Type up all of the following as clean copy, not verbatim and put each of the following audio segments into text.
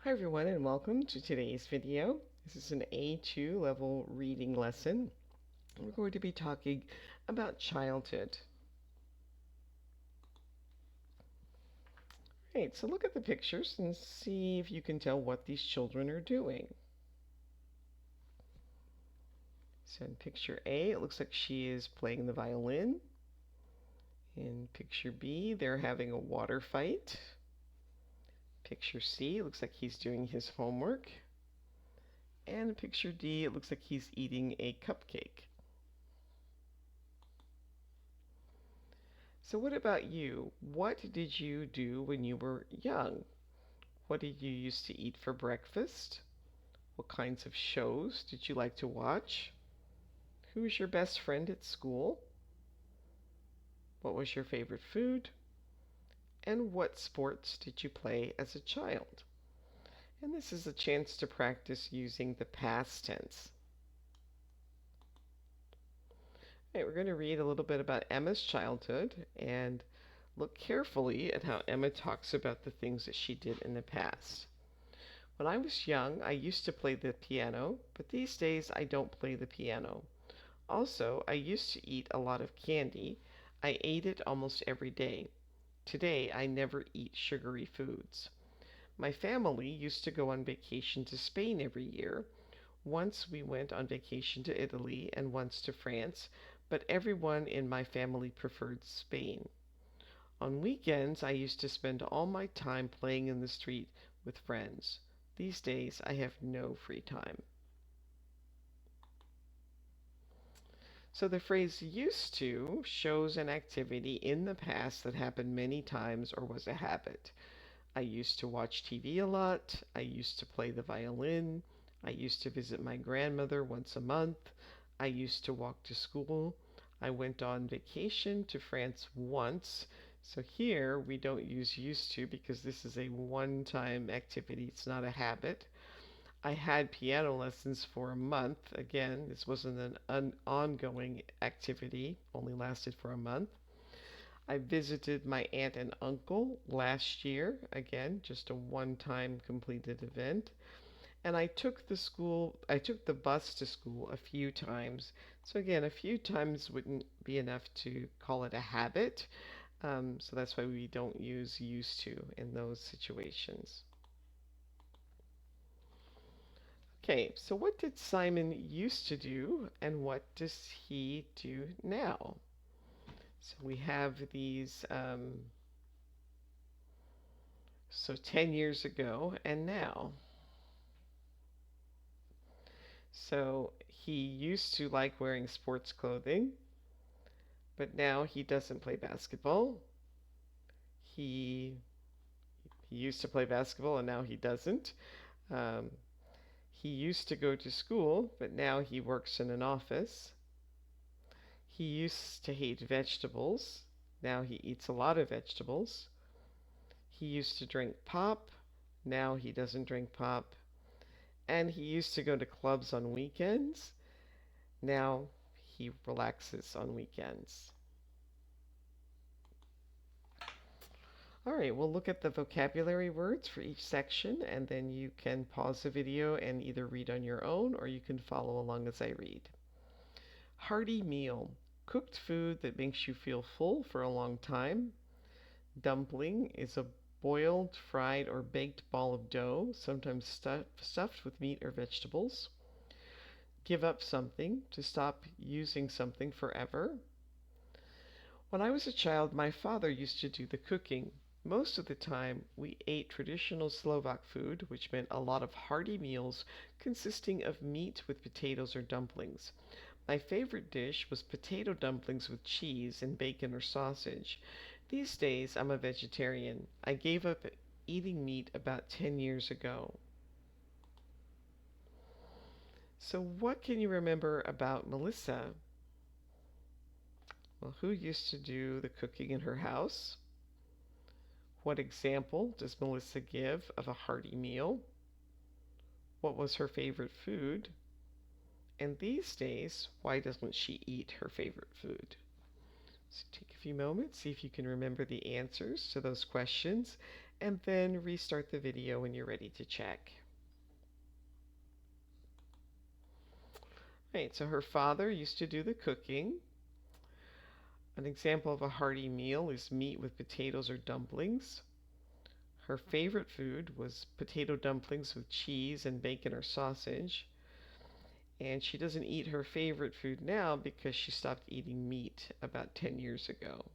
Hi everyone and welcome to today's video. This is an A2 level reading lesson. We're going to be talking about childhood. Right, so look at the pictures and see if you can tell what these children are doing. So in picture A, it looks like she is playing the violin. In picture B, they're having a water fight. Picture C, it looks like he's doing his homework. And in picture D, it looks like he's eating a cupcake. So what about you? What did you do when you were young? What did you used to eat for breakfast? What kinds of shows did you like to watch? Who was your best friend at school? What was your favorite food? And what sports did you play as a child? And this is a chance to practice using the past tense. All right, we're going to read a little bit about Emma's childhood and look carefully at how Emma talks about the things that she did in the past. When I was young, I used to play the piano, but these days I don't play the piano. Also, I used to eat a lot of candy. I ate it almost every day. Today, I never eat sugary foods. My family used to go on vacation to Spain every year. Once we went on vacation to Italy and once to France, but everyone in my family preferred Spain. On weekends, I used to spend all my time playing in the street with friends. These days, I have no free time. So the phrase used to shows an activity in the past that happened many times or was a habit. I used to watch TV a lot. I used to play the violin. I used to visit my grandmother once a month. I used to walk to school. I went on vacation to France once. So here we don't use used to because this is a one-time activity. It's not a habit. I had piano lessons for a month. Again, this wasn't an ongoing activity, only lasted for a month. I visited my aunt and uncle last year. Again, just a one-time completed event. And I took the bus to school a few times. So again, a few times wouldn't be enough to call it a habit. So that's why we don't use used to in those situations. Okay, so what did Simon used to do and what does he do now? So we have these, so 10 years ago and now. So he used to like wearing sports clothing, but now he doesn't play basketball. He, he used to play basketball and now he doesn't. Um, he used to go to school, but now he works in an office. He used to hate vegetables. Now he eats a lot of vegetables. He used to drink pop. Now he doesn't drink pop. And he used to go to clubs on weekends. Now he relaxes on weekends. All right, we'll look at the vocabulary words for each section, and then you can pause the video and either read on your own or you can follow along as I read. Hearty meal, cooked food that makes you feel full for a long time. Dumpling is a boiled, fried, or baked ball of dough, sometimes stuffed with meat or vegetables. Give up something, to stop using something forever. When I was a child, my father used to do the cooking. Most of the time, we ate traditional Slovak food, which meant a lot of hearty meals consisting of meat with potatoes or dumplings. My favorite dish was potato dumplings with cheese and bacon or sausage. These days, I'm a vegetarian. I gave up eating meat about 10 years ago. So, what can you remember about Melissa? Well, who used to do the cooking in her house? What example does Melissa give of a hearty meal? What was her favorite food? And these days, why doesn't she eat her favorite food? So take a few moments, see if you can remember the answers to those questions, and then restart the video when you're ready to check. Right, so her father used to do the cooking. An example of a hearty meal is meat with potatoes or dumplings. Her favorite food was potato dumplings with cheese and bacon or sausage. And she doesn't eat her favorite food now because she stopped eating meat about 10 years ago.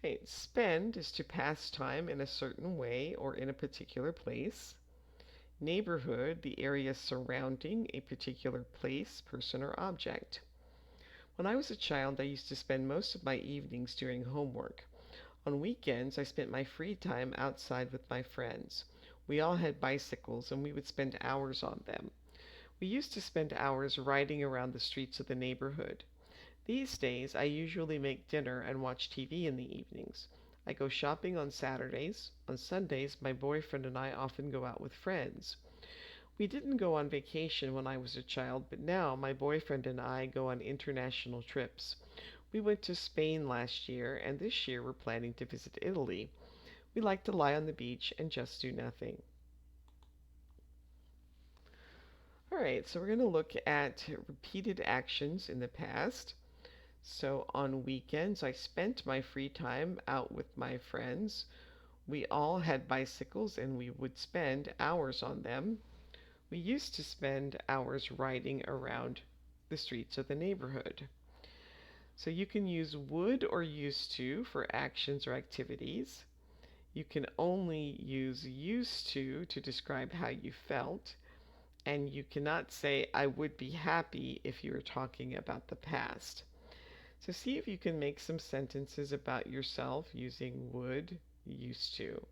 Right, spend is to pass time in a certain way or in a particular place. Neighborhood, the area surrounding a particular place, person, or object. When I was a child, I used to spend most of my evenings doing homework. On weekends, I spent my free time outside with my friends. We all had bicycles and we would spend hours on them. We used to spend hours riding around the streets of the neighborhood. These days, I usually make dinner and watch TV in the evenings. I go shopping on Saturdays. On Sundays, my boyfriend and I often go out with friends. We didn't go on vacation when I was a child, but now my boyfriend and I go on international trips. We went to Spain last year, and this year we're planning to visit Italy. We like to lie on the beach and just do nothing. All right, so we're going to look at repeated actions in the past. So on weekends, I spent my free time out with my friends. We all had bicycles and we would spend hours on them. We used to spend hours riding around the streets of the neighborhood. So you can use would or used to for actions or activities. You can only use used to describe how you felt. And you cannot say, I would be happy if you were talking about the past. So see if you can make some sentences about yourself using would, used to.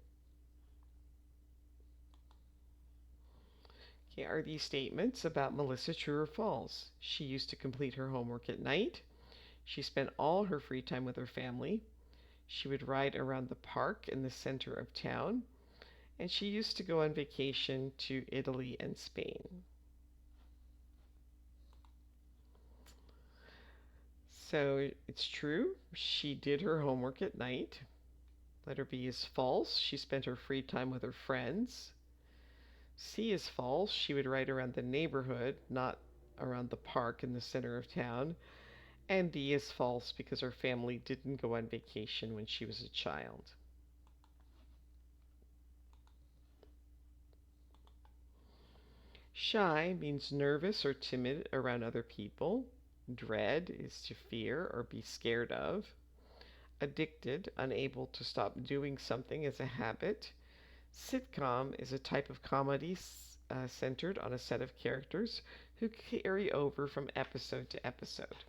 Okay, are these statements about Melissa true or false? She used to complete her homework at night. She spent all her free time with her family. She would ride around the park in the center of town. And she used to go on vacation to Italy and Spain. So it's true. She did her homework at night. Letter B is false. She spent her free time with her friends. C is false. She would ride around the neighborhood, not around the park in the center of town. And D is false because her family didn't go on vacation when she was a child. Shy means nervous or timid around other people. Dread is to fear or be scared of. Addicted, unable to stop doing something as a habit. Sitcom is a type of comedy centered on a set of characters who carry over from episode to episode.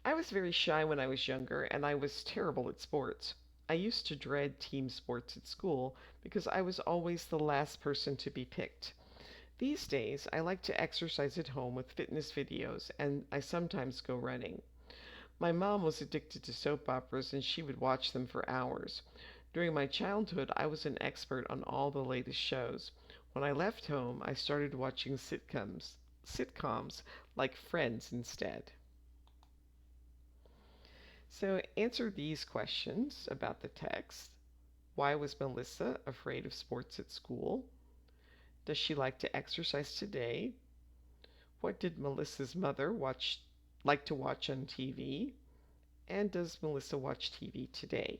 I was very shy when I was younger, and I was terrible at sports. I used to dread team sports at school because I was always the last person to be picked. These days, I like to exercise at home with fitness videos, and I sometimes go running. My mom was addicted to soap operas, and she would watch them for hours. During my childhood, I was an expert on all the latest shows. When I left home, I started watching sitcoms like Friends instead. So answer these questions about the text. Why was Melissa afraid of sports at school? Does she like to exercise today? What did Melissa's mother like to watch on TV? And does Melissa watch TV today?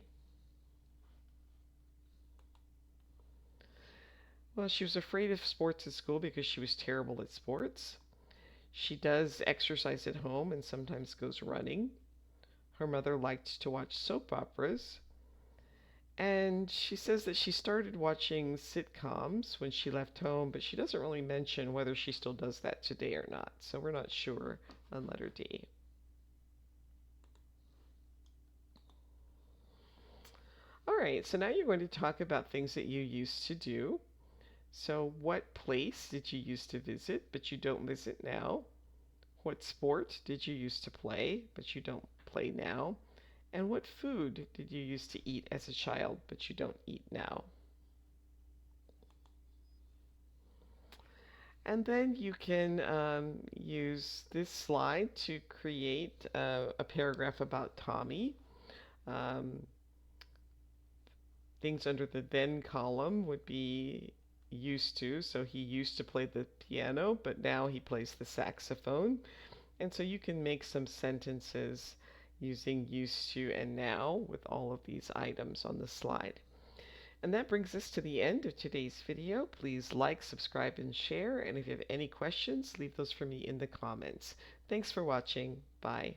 Well, she was afraid of sports at school because she was terrible at sports. She does exercise at home and sometimes goes running. Her mother liked to watch soap operas. And she says that she started watching sitcoms when she left home, but she doesn't really mention whether she still does that today or not. So we're not sure on letter D. All right, so now you're going to talk about things that you used to do. So what place did you used to visit, but you don't visit now? What sport did you used to play, but you don't play now? And what food did you used to eat as a child, but you don't eat now? And then you can use this slide to create a paragraph about Tommy. Um, Things under the then column would be used to. So he used to play the piano, but now he plays the saxophone. And so you can make some sentences using used to and now with all of these items on the slide. And that brings us to the end of today's video. Please like, subscribe, and share. And if you have any questions, leave those for me in the comments. Thanks for watching. Bye.